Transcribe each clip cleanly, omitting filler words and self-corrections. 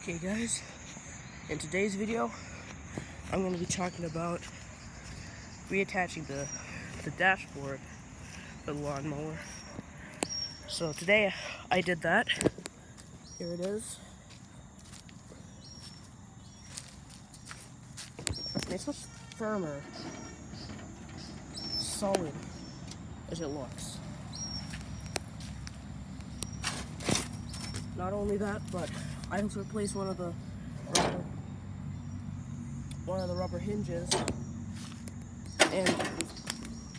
Okay guys, in today's video, I'm going to be talking about reattaching the dashboard for the lawnmower. So today I did that. Here it is. And it's much firmer, solid as it looks. Not only that, but I also replaced one of the rubber hinges and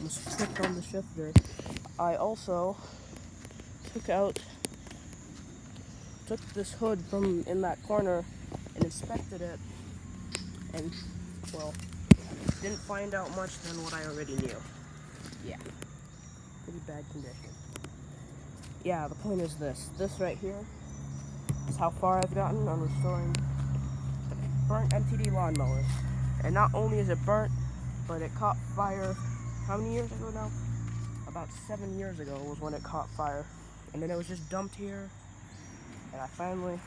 was tripped on the shifter. I also took this hood from in that corner and inspected it, and well, didn't find out much than what I already knew. Yeah, pretty bad condition. Yeah, the point is this right here is how far I've gotten on restoring burnt MTD lawnmowers. And not only is it burnt, but it caught fire, how many years ago now? About 7 years ago was when it caught fire. And then it was just dumped here, and I finally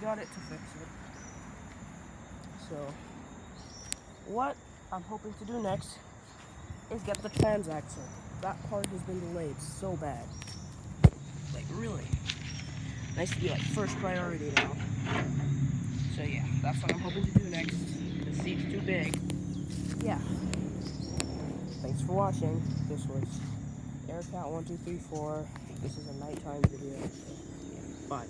got it to fix it. So, what I'm hoping to do next is get the transaxle. That part has been delayed so bad. Like, really. Nice to be like first priority now. So yeah, that's what I'm hoping to do next. The seat's too big. Yeah. Thanks for watching. This was AirCat1234. This is a nighttime video. Bye.